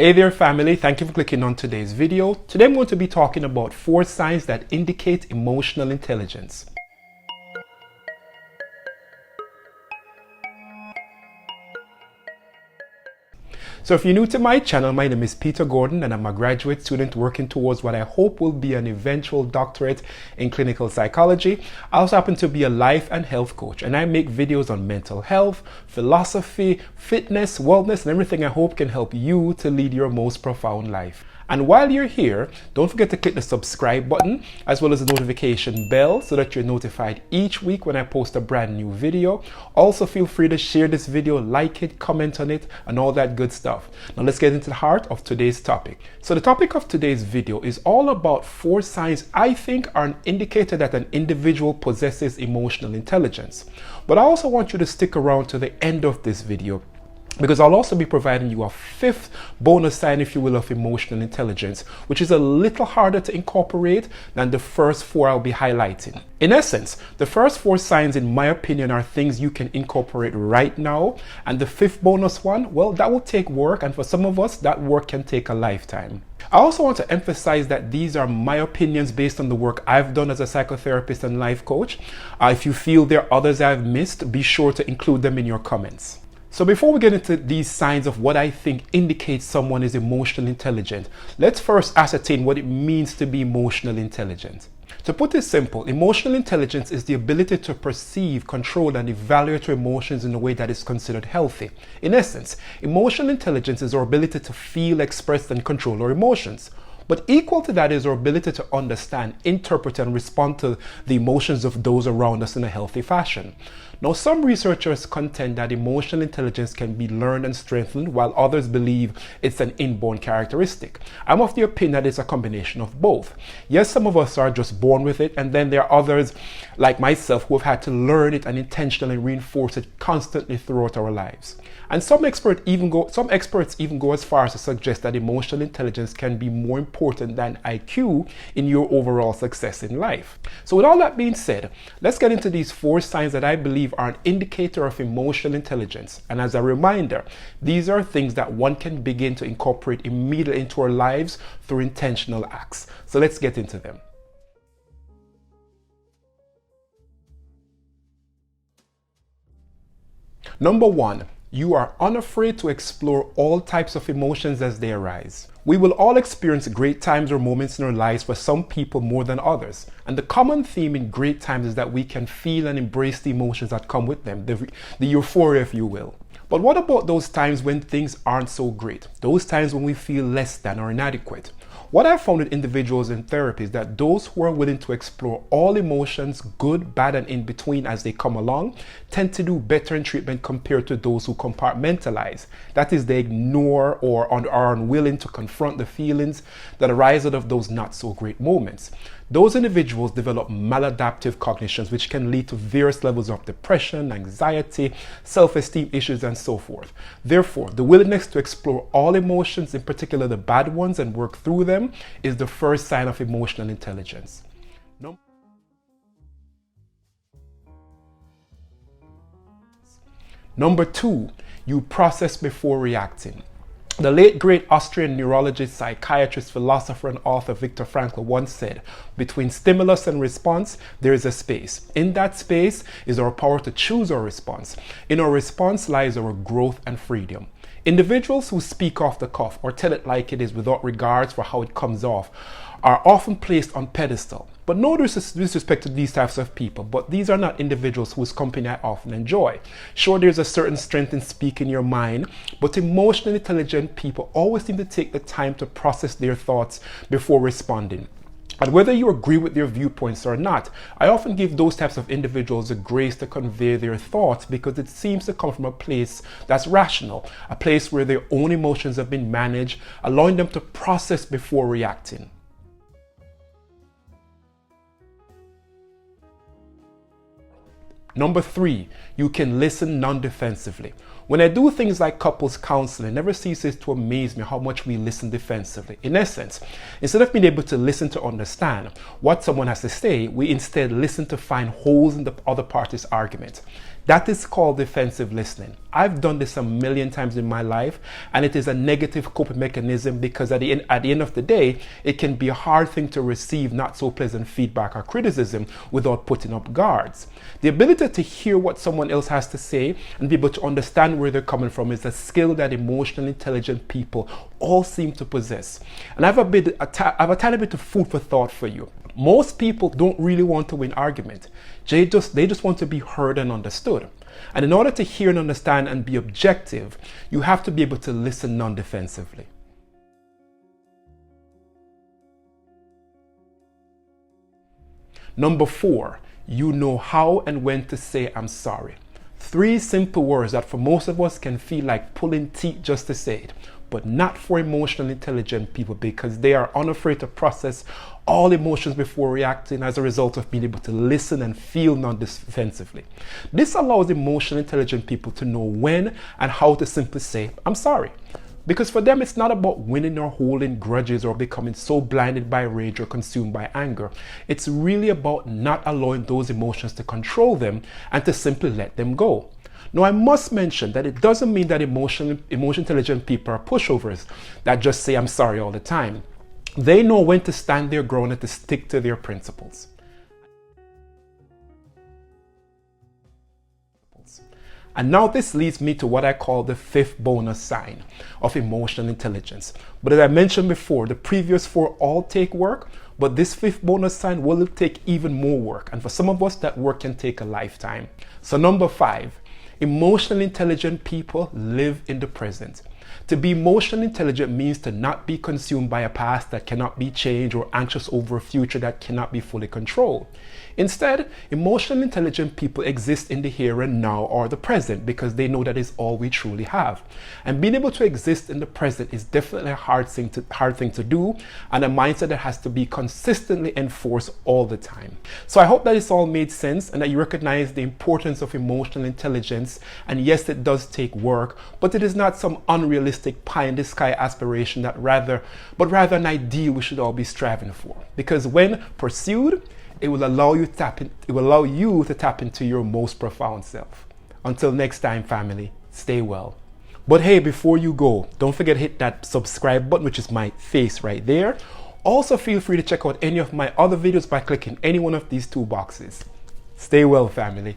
Hey there family, thank you for clicking on today's video. Today I'm going to be talking about 4 signs that indicate emotional intelligence. So if you're new to my channel, my name is Peter Gordon and I'm a graduate student working towards what I hope will be an eventual doctorate in clinical psychology. I also happen to be a life and health coach and I make videos on mental health, philosophy, fitness, wellness, and everything I hope can help you to lead your most profound life. And while you're here, don't forget to click the subscribe button as well as the notification bell so that you're notified each week when I post a brand new video. Also feel free to share this video, like it, comment on it, and all that good stuff. Now let's get into the heart of today's topic. So the topic of today's video is all about 4 signs I think are an indicator that an individual possesses emotional intelligence. But I also want you to stick around to the end of this video, because I'll also be providing you a 5th bonus sign, if you will, of emotional intelligence, which is a little harder to incorporate than the first 4 I'll be highlighting. In essence, the first 4 signs, in my opinion, are things you can incorporate right now. And the 5th bonus one, well, that will take work. And for some of us, that work can take a lifetime. I also want to emphasize that these are my opinions based on the work I've done as a psychotherapist and life coach. If you feel there are others I've missed, be sure to include them in your comments. So before we get into these signs of what I think indicates someone is emotionally intelligent, let's first ascertain what it means to be emotionally intelligent. To put it simple, emotional intelligence is the ability to perceive, control, and evaluate your emotions in a way that is considered healthy. In essence, emotional intelligence is our ability to feel, express, and control our emotions. But equal to that is our ability to understand, interpret, and respond to the emotions of those around us in a healthy fashion. Now, some researchers contend that emotional intelligence can be learned and strengthened, while others believe it's an inborn characteristic. I'm of the opinion that it's a combination of both. Yes, some of us are just born with it, and then there are others, like myself, who have had to learn it and intentionally reinforce it constantly throughout our lives. And some experts even go as far as to suggest that emotional intelligence can be more important than IQ in your overall success in life. So with all that being said, let's get into these 4 signs that I believe are an indicator of emotional intelligence. And as a reminder, these are things that one can begin to incorporate immediately into our lives through intentional acts. So let's get into them. Number 1. You are unafraid to explore all types of emotions as they arise. We will all experience great times or moments in our lives, for some people more than others. And the common theme in great times is that we can feel and embrace the emotions that come with them, the euphoria, if you will. But what about those times when things aren't so great? Those times when we feel less than or inadequate? What I've found with individuals in therapy is that those who are willing to explore all emotions, good, bad, and in between as they come along, tend to do better in treatment compared to those who compartmentalize. That is, they ignore or are unwilling to confront the feelings that arise out of those not so great moments. Those individuals develop maladaptive cognitions, which can lead to various levels of depression, anxiety, self-esteem issues, and so forth. Therefore, the willingness to explore all emotions, in particular the bad ones, and work through them is the first sign of emotional intelligence. Number 2, you process before reacting. The late great Austrian neurologist, psychiatrist, philosopher, and author Viktor Frankl once said, "Between stimulus and response, there is a space. In that space is our power to choose our response. In our response lies our growth and freedom." Individuals who speak off the cuff or tell it like it is without regards for how it comes off are often placed on pedestal. But no disrespect to these types of people, but these are not individuals whose company I often enjoy. Sure, there's a certain strength in speaking your mind, but emotionally intelligent people always seem to take the time to process their thoughts before responding. And whether you agree with their viewpoints or not, I often give those types of individuals the grace to convey their thoughts, because it seems to come from a place that's rational, a place where their own emotions have been managed, allowing them to process before reacting. Number 3, you can listen non-defensively. When I do things like couples counseling, it never ceases to amaze me how much we listen defensively. In essence, instead of being able to listen to understand what someone has to say, we instead listen to find holes in the other party's argument. That is called defensive listening. I've done this a million times in my life, and it is a negative coping mechanism because at the end of the day, it can be a hard thing to receive not so pleasant feedback or criticism without putting up guards. The ability to hear what someone else has to say and be able to understand where they're coming from is a skill that emotionally intelligent people all seem to possess. And I have a tiny bit of food for thought for you. Most people don't really want to win argument. They just want to be heard and understood. And in order to hear and understand and be objective, you have to be able to listen non-defensively. Number 4, you know how and when to say I'm sorry. 3 simple words that for most of us can feel like pulling teeth just to say it, but not for emotionally intelligent people because they are unafraid to process all emotions before reacting as a result of being able to listen and feel non-defensively. This allows emotionally intelligent people to know when and how to simply say, I'm sorry. Because for them, it's not about winning or holding grudges or becoming so blinded by rage or consumed by anger. It's really about not allowing those emotions to control them and to simply let them go. Now, I must mention that it doesn't mean that emotionally intelligent people are pushovers that just say I'm sorry all the time. They know when to stand their ground and to stick to their principles. And now this leads me to what I call the 5th bonus sign of emotional intelligence. But as I mentioned before, the previous 4 all take work, but this 5th bonus sign will take even more work. And for some of us, that work can take a lifetime. So number 5, emotionally intelligent people live in the present. To be emotionally intelligent means to not be consumed by a past that cannot be changed or anxious over a future that cannot be fully controlled. Instead, emotionally intelligent people exist in the here and now or the present because they know that is all we truly have. And being able to exist in the present is definitely a hard thing to do, and a mindset that has to be consistently enforced all the time. So I hope that this all made sense and that you recognize the importance of emotional intelligence. And yes, it does take work, but it is not some unrealistic pie in the sky aspiration but rather an ideal we should all be striving for. Because when pursued, it will allow you to tap into your most profound self. Until next time, family, stay well. But hey, before you go, don't forget to hit that subscribe button, which is my face right there. Also, feel free to check out any of my other videos by clicking any one of these 2 boxes. Stay well, family.